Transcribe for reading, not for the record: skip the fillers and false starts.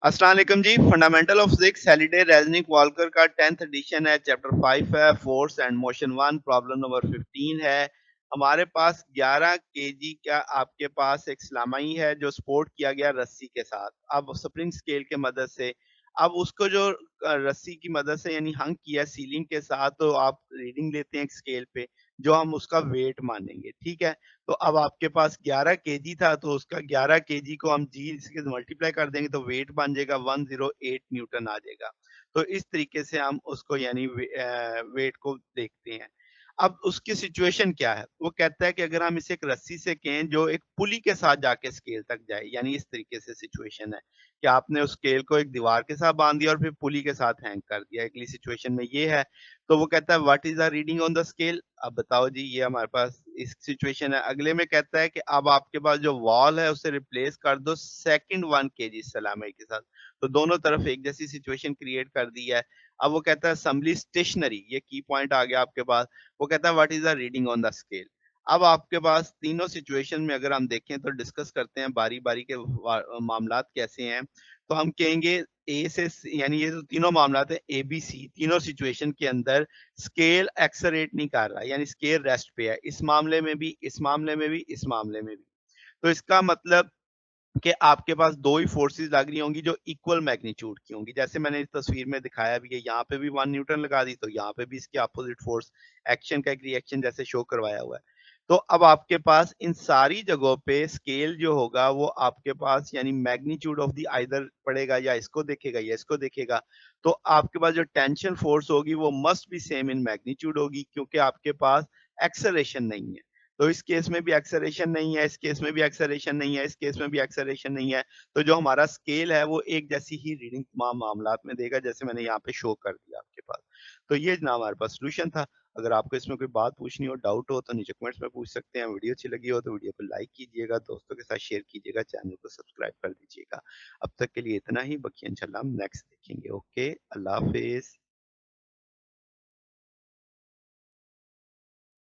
अस्सलाम वालेकुम जी। Fundamental of physics Halliday Resnick Walker का 10th एडिशन है। चैप्टर 5 है, force and motion 1, problem number 15 है। हमारे पास 11 केजी का आपके पास एक सलामई है जो सपोर्ट किया गया रस्सी के साथ। अब स्प्रिंग स्केल के मदद से अब उसको जो रस्सी की मदद से यानी हंग किया सीलिंग के साथ, तो आप रीडिंग लेते हैं एक स्केल पे जो हम उसका वेट मानेंगे, ठीक है? तो अब आपके पास 11 केजी था, तो उसका 11 केजी को हम जी से मल्टीप्लाई कर देंगे तो वेट बन जाएगा 108 न्यूटन आ जाएगा। तो इस तरीके से हम उसको यानी वेट को देखते हैं। अब उसकी सिचुएशन क्या है? वो कहता है कि अगर हम इसे एक रस्सी से कहें जो एक पुली के साथ जाके स्केल तक जाए, यानी इस तरीके से सिचुएशन है कि आपने उस स्केल को एक दीवार के साथ बाँध दिया और फिर पुली के साथ हैंग कर दिया। अगली सिचुएशन में ये है, तो वो कहता है what is the reading on the scale? अब बताओ जी, ये हमारे पास इस सिचुएशन है। अगले में कहता है कि अब आपके पास जो वॉल है उसे रिप्लेस कर दो सेकंड 1 केजी सलामी के साथ। तो दोनों तरफ एक जैसी सिचुएशन क्रिएट कर दी है। अब वो कहता है असेंबली स्टेशनरी, ये की पॉइंट आ गया आपके पास। वो कहता है what is the reading on the scale? अब आपके पास तीनों सिचुएशन में अगर हम देखें तो डिस्कस करते हैं बारी-बारी के मामलात कैसे हैं। तो हम कहेंगे ए से स यानी ये जो तीनों मामलात हैं ए-बी-सी, तीनों सिचुएशन के अंदर स्केल एक्सेलरेट नहीं कर रहा, यानी स्केल रेस्ट पे है। इस मामले में भी, इस मामले में भी, इस मामले में भी। तो इसका मतलब कि आपके पास 2 ही फोर्सेस लग रही होंगी जो इक्वल मैग्नीट्यूड की होंगी। जैसे मैंने इस तस्वीर में दिखाया भी है, यहाँ पे भी 1 न्यूटन लगा दी, तो यहाँ पे भी इसकी अपोज़िट फोर्स एक्शन का एक रिएक्शन जैसे शो करवाया हुआ है। तो अब आपके पास इन सारी जगहों पे स्केल जो होगा वो आपके पास यानी मैग्नीट्यूड ऑफ द आइदर पड़ेगा, या इसको देखेगा या इसको देखेगा। तो आपके पास जो टेंशन फोर्स होगी वो must be same in magnitude होगी, क्योंकि आपके पास एक्सेलरेशन नहीं है। तो इस केस में भी एक्सेलरेशन नहीं है, इस केस में भी एक्सेलरेशन नहीं है, इस केस में भी एक्सेलरेशन नहीं है। तो जो हमारा स्केल है वो एक जैसी ही रीडिंग तमाम मामलात में देगा, जैसे मैंने यहाँ पे शो कर दिया आपके पास। तो ये जनाब हमारे पास सॉल्यूशन था। अगर आपको इसमें कोई बात पूछनी हो, डाउट हो तो नीचे कमेंट्स में पूछ सकते हैं। वीडियो अच्छी लगी हो तो वीडियो को लाइक कीजिएगा, दोस्तों के साथ शेयर कीजिएगा, चैनल को सब्सक्राइब कर दीजिएगा। अब तक के लिए इतना ही, बाकी इंशाल्लाह हम नेक्स्ट देखेंगे। ओके, अल्लाह हाफ़िज़।